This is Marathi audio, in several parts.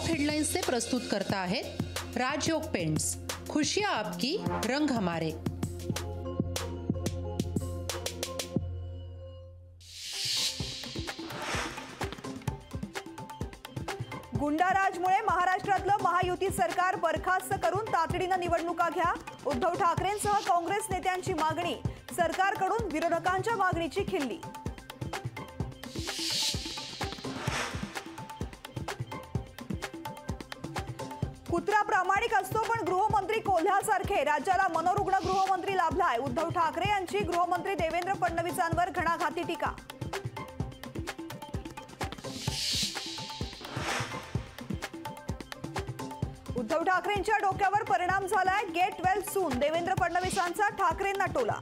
हेडलाइंस से प्रस्तुत करता है राजयोग पेंट्स, खुशियां आपकी, रंग हमारे। गुंडाराजमुळे महाराष्ट्रातलं महायुती सरकार बरखास्त करून तातडीने निवडणुका घ्या। उद्धव ठाकरेंसह काँग्रेस नेत्यांची मागणी, सरकारकडून विरोधकांच्या मागणीची खिल्ली। कुत्रा प्रामाणिक असतो पण गृहमंत्री कोल्ह्यासारखे, राज्याला मनोरुग्ण गृहमंत्री लाभलाय। उद्धव ठाकरे यांची गृहमंत्री देवेंद्र फडणवीसांवर घणाघाती टीका। उद्धव ठाकरेंच्या डोक्यावर परिणाम झालाय, गेट वेल सून, देवेंद्र फडणवीसांचा ठाकरेंना टोला।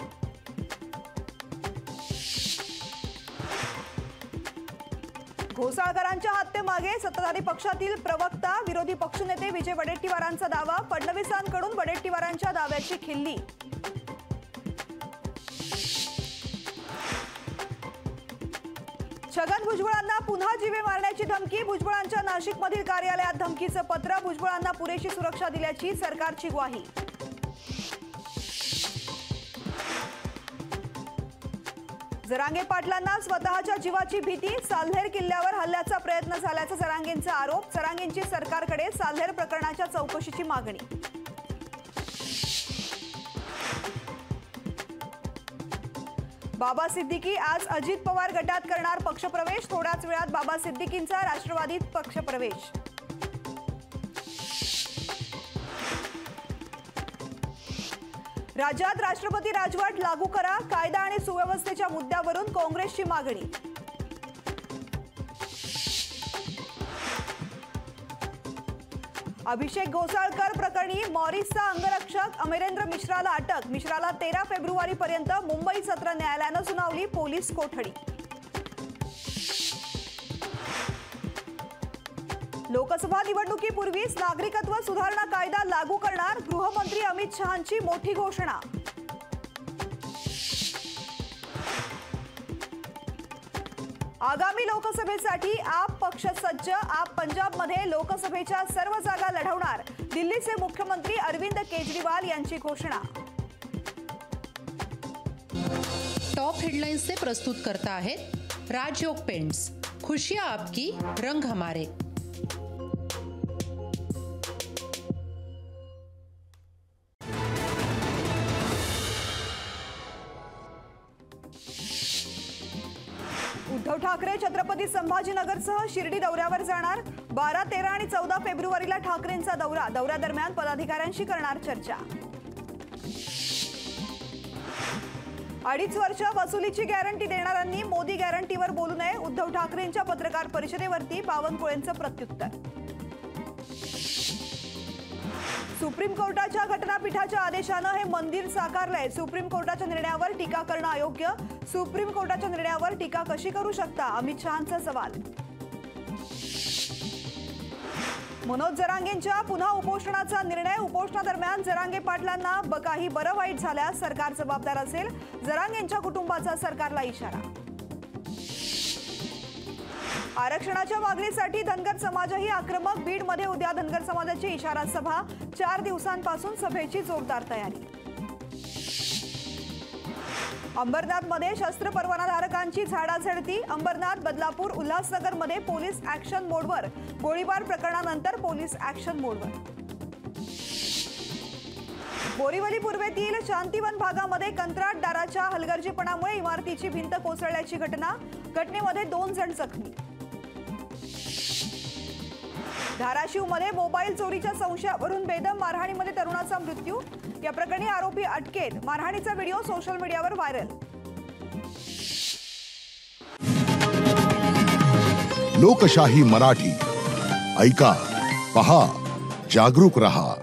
घोसाळकरांच्या हत्येमागे सत्ताधारी पक्षातील प्रवक्ता, विरोधी पक्षनेते विजय वडेट्टीवारांचा दावा, फडणवीसांकडून वडेट्टीवारांच्या दाव्याची खिल्ली। छगन भुजबळांना पुन्हा जीवे मारण्याची धमकी, भुजबळांच्या नाशिकमधील कार्यालयात धमकीचं पत्र, भुजबळांना पुरेशी सुरक्षा दिल्याची सरकारची ग्वाही। जरांगे पाटलांना स्वतःच्या जीवाची भीती, साल्हेर किल्ल्यावर हल्ल्याचा प्रयत्न झाल्याचा जरांगेंचा आरोप, जरांगेंची सरकारकडे साल्हेर प्रकरणाच्या चौकशीची मागणी। बाबा सिद्दीकी आज अजित पवार गटात करणार पक्षप्रवेश, थोड्याच वेळात बाबा सिद्दीकींचा राष्ट्रवादीत पक्षप्रवेश। राज्यात राष्ट्रपती राजवट लागू करा, कायदा आणि सुव्यवस्थेच्या मुद्द्यावरून काँग्रेसची मागणी। अभिषेक घोसाळकर प्रकरणी मॉरिसचा अंगरक्षक अमरेंद्र मिश्राला अटक, मिश्राला 13 फेब्रुवारीपर्यंत मुंबई सत्र न्यायालयानं सुनावली पोलीस कोठडी। लोकसभा निवडणुकीपूर्वीच नागरिकत्व सुधारणा कायदा लागू करणार, गृहमंत्री अमित शहांची मोठी घोषणा। आगामी लोकसभेसाठी आप पक्ष सज्ज, आप पंजाबमध्ये लोकसभेच्या सर्व जागा लढवणार, दिल्लीचे मुख्यमंत्री अरविंद केजरीवाल यांची घोषणा। टॉप हेडलाइंस से प्रस्तुत करता है राजयोग पेंट्स, खुशियां आपकी, रंग हमारे। उद्धव ठाकरे छत्रपती संभाजीनगरसह शिर्डी दौऱ्यावर जाणार, 12, 13 आणि 14 फेब्रुवारीला ठाकरेंचा दौरा, दौऱ्यादरम्यान पदाधिकाऱ्यांशी करणार चर्चा। 2.5 वर्ष वसुलीची गॅरंटी देणाऱ्यांनी मोदी गॅरंटीवर बोलू नये, उद्धव ठाकरेंच्या पत्रकार परिषदेवरती बावनकुळेंचं प्रत्युत्तर। सुप्रीम कोर्टाच्या घटनापीठाच्या आदेशानं हे मंदिर साकारलंय, सुप्रीम कोर्टाच्या निर्णयावर टीका करणं अयोग्य, सुप्रीम कोर्टाच्या निर्णयावर टीका कशी करू शकता, अमित शहांचा सवाल। मनोज जरांगेंच्या पुन्हा उपोषणाचा निर्णय, उपोषणादरम्यान जरांगे पाटलांना काही बरं वाईट झाल्यास सरकार जबाबदार असेल, जरांगेंच्या कुटुंबाचा सरकारला इशारा। आरक्षणाच्या मागणीसाठी धनगर समाजही आक्रमक, बीडमध्ये उद्या धनगर समाजाची इशारा सभा, 4 दिवसांपासून सभेची जोरदार तयारी। अंबरनाथमध्ये शस्त्र परवानाधारकांची झाडाझडती, अंबरनाथ, बदलापूर, उल्हासनगरमध्ये पोलीस ऍक्शन मोडवर, गोळीबार प्रकरणानंतर पोलीस ऍक्शन मोडवर। बोरीवली पूर्वेतील शांतिवन भागामध्ये कंत्राटदाराच्या हलगर्जीपणामुळे इमारतीची भिंत कोसळल्याची घटना, घटनेमध्ये 2 जण जखमी। धाराशिवमध्ये मोबाईल चोरीच्या संशयावरून बेदम मारहाणीमध्ये तरुणाचा मृत्यू, या प्रकरणी आरोपी अटकेत, मारहाणीचा व्हिडिओ सोशल मीडियावर व्हायरल। लोकशाही मराठी ऐका, पहा, जागरूक रहा।